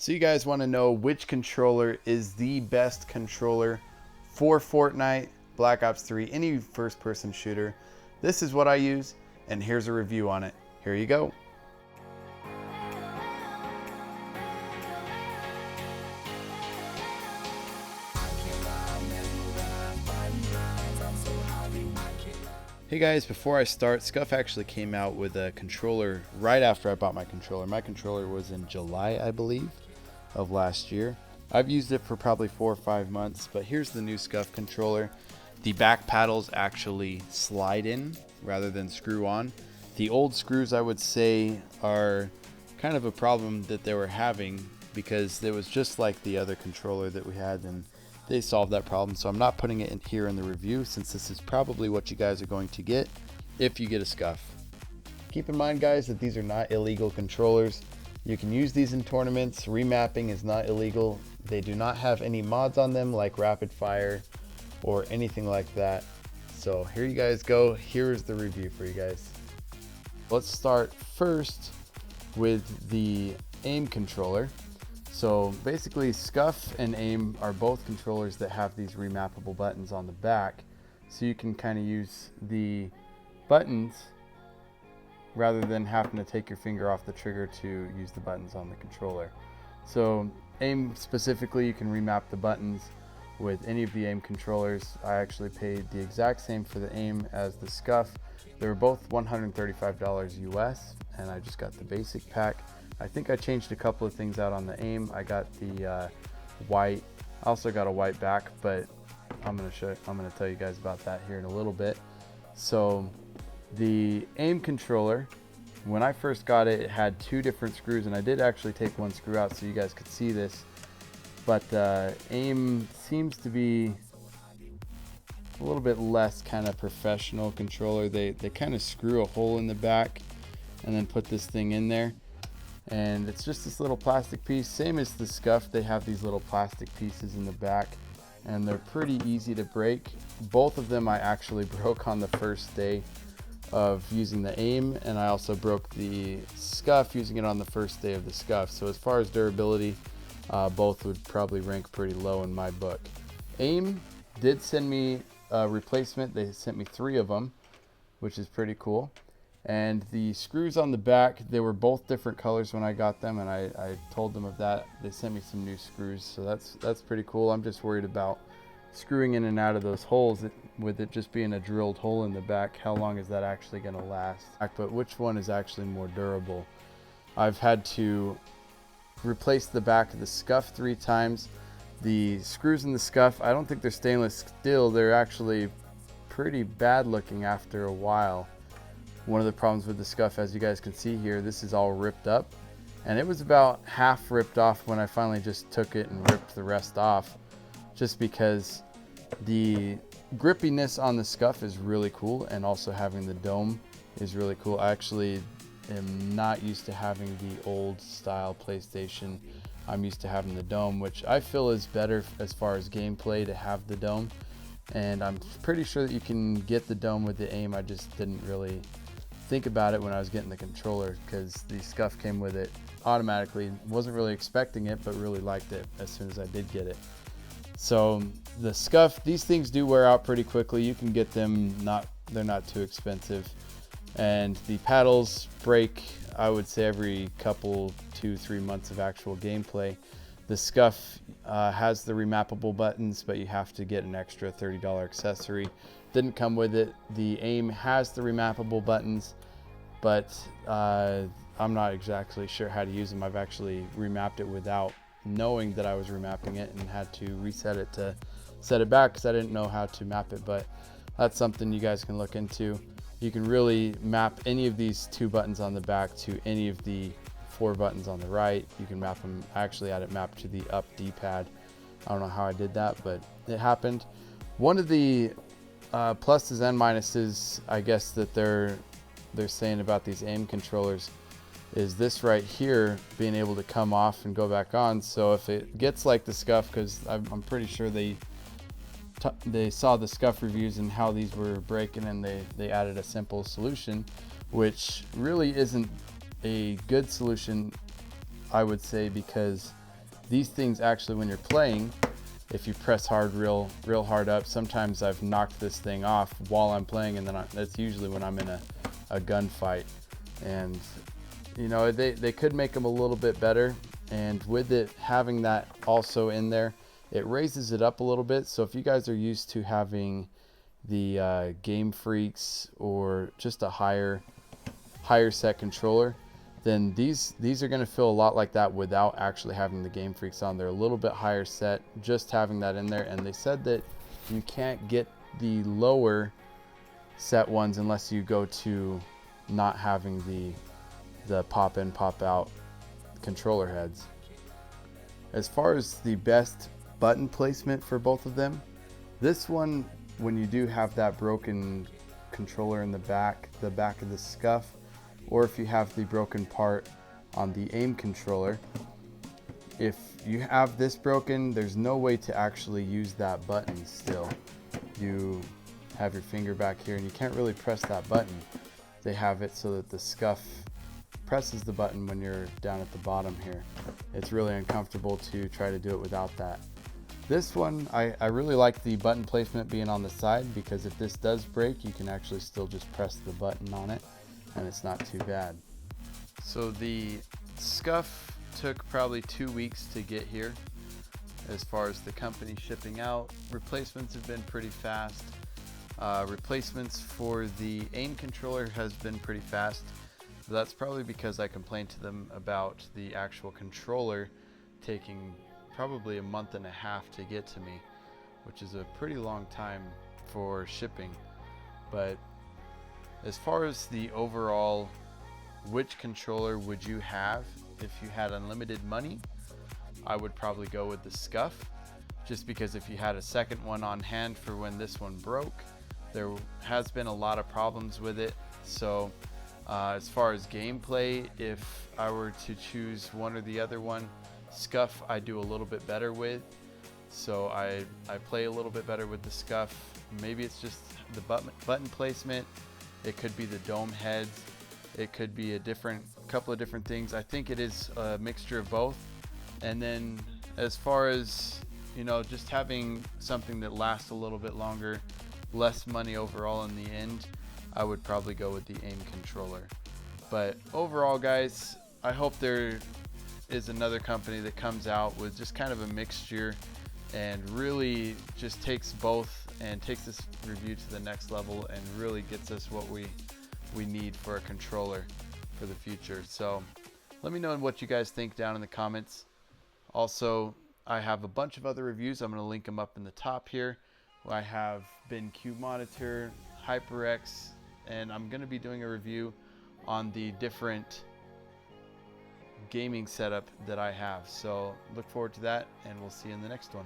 So you guys want to know which controller is the best controller for Fortnite, Black Ops 3, any first person shooter. This is what I use, and here's a review on it. Here you go. Hey guys, before I start, Scuf actually came out with a controller right after I bought my controller. My controller was in July, I believe, of last year. I've used it for probably 4 or 5 months, but here's the new Scuf controller. The back paddles actually slide in rather than screw on. The old screws, I would say, are kind of a problem that they were having because it was just like the other controller that we had, and they solved that problem. So I'm not putting it in here in the review, since this is probably what you guys are going to get if you get a Scuf. Keep in mind, guys, that these are not illegal controllers. You can use these in tournaments. Remapping is not illegal. They do not have any mods on them like rapid fire or anything like that. So here you guys go. Here's the review for you guys. Let's start first with the aim controller. So basically, Scuf and aim are both controllers that have these remappable buttons on the back, so you can kind of use the buttons rather than having to take your finger off the trigger to use the buttons on the controller. So aim specifically, you can remap the buttons with any of the aim controllers. I actually paid the exact same for the aim as the Scuf. They were both $135 US, and I just got the basic pack. I think I changed a couple of things out on the aim. I got the white. I also got a white back, but I'm gonna tell you guys about that here in a little bit. So the aim controller, when I first got it, it had 2 different screws, and I did actually take one screw out so you guys could see this. But aim seems to be a little bit less kind of professional controller. They kind of screw a hole in the back and then put this thing in there. And it's just this little plastic piece, same as the Scuf. They have these little plastic pieces in the back, and they're pretty easy to break. Both of them I actually broke on the first day of using the aim, and I also broke the Scuf using it on the first day of the Scuf. So as far as durability, both would probably rank pretty low in my book. Aim did send me a replacement. They sent me 3 of them, which is pretty cool. And the screws on the back, they were both different colors when I got them, and I told them of that. They sent me some new screws, so that's pretty cool. I'm just worried about screwing in and out of those holes with it just being a drilled hole in the back. How long is that actually going to last? But which one is actually more durable? I've had to replace the back of the Scuf 3 times. The screws in the Scuf, I don't think they're stainless steel. They're actually pretty bad looking after a while. One of the problems with the Scuf, as you guys can see here, this is all ripped up, and it was about half ripped off when I finally just took it and ripped the rest off, just because the grippiness on the Scuf is really cool, and also having the dome is really cool. I actually am not used to having the old style PlayStation. I'm used to having the dome, which I feel is better as far as gameplay to have the dome, and I'm pretty sure that you can get the dome with the aim. I just didn't really think about it when I was getting the controller, because the Scuf came with it automatically. Wasn't really expecting it, but really liked it as soon as I did get it. So the Scuf, these things do wear out pretty quickly. You can get them, they're not too expensive, and the paddles break, I would say, every couple 2-3 months of actual gameplay. The Scuf has the remappable buttons, but you have to get an extra $30 accessory. Didn't come with it. The aim has the remappable buttons, but I'm not exactly sure how to use them. I've actually remapped it without knowing that I was remapping it, and had to reset it to set it back because I didn't know how to map it. But that's something you guys can look into. You can really map any of these 2 buttons on the back to any of the 4 buttons on the right. You can map them. I actually had it mapped to the up D-pad. I don't know how I did that, but it happened. One of the pluses and minuses, I guess, that they're saying about these aim controllers is this right here being able to come off and go back on. So if it gets like the Scuf, because I'm pretty sure they saw the Scuf reviews and how these were breaking, and they added a simple solution, which really isn't a good solution, I would say, because these things actually, when you're playing, if you press hard, real hard up, sometimes I've knocked this thing off while I'm playing, and then that's usually when I'm in a gunfight. And you know, they could make them a little bit better, and with it having that also in there, it raises it up a little bit. So if you guys are used to having the Game Freaks or just a higher set controller, then these are going to feel a lot like that without actually having the Game Freaks on. They're a little bit higher set, just having that in there. And they said that you can't get the lower set ones unless you go to not having the pop in, pop out controller heads. As far as the best button placement for both of them, this one, when you do have that broken controller in the back of the Scuf, or if you have the broken part on the AimController, if you have this broken, there's no way to actually use that button still. You have your finger back here and you can't really press that button. They have it so that the Scuf presses the button when you're down at the bottom here. It's really uncomfortable to try to do it without that. This one, I really like the button placement being on the side, because if this does break, you can actually still just press the button on it and it's not too bad. So the Scuf took probably 2 weeks to get here. As far as the company shipping out, replacements have been pretty fast. Replacements for the AimController has been pretty fast. But that's probably because I complained to them about the actual controller taking probably a month and a half to get to me, which is a pretty long time for shipping. But as far as the overall, which controller would you have if you had unlimited money, I would probably go with the Scuf, just because if you had a second one on hand for when this one broke, there has been a lot of problems with it. So as far as gameplay, if I were to choose one or the other one, Scuf I do a little bit better with. So I play a little bit better with the Scuf. Maybe it's just the button placement. It could be the dome heads. It could be a couple of different things. I think it is a mixture of both. And then as far as, you know, just having something that lasts a little bit longer, less money overall in the end, I would probably go with the AimController. But overall, guys, I hope there is another company that comes out with just kind of a mixture and really just takes both and takes this review to the next level and really gets us what we need for a controller for the future. So let me know what you guys think down in the comments. Also, I have a bunch of other reviews. I'm going to link them up in the top here. I have BenQ Monitor, HyperX, and I'm going to be doing a review on the different gaming setup that I have. So look forward to that, and we'll see you in the next one.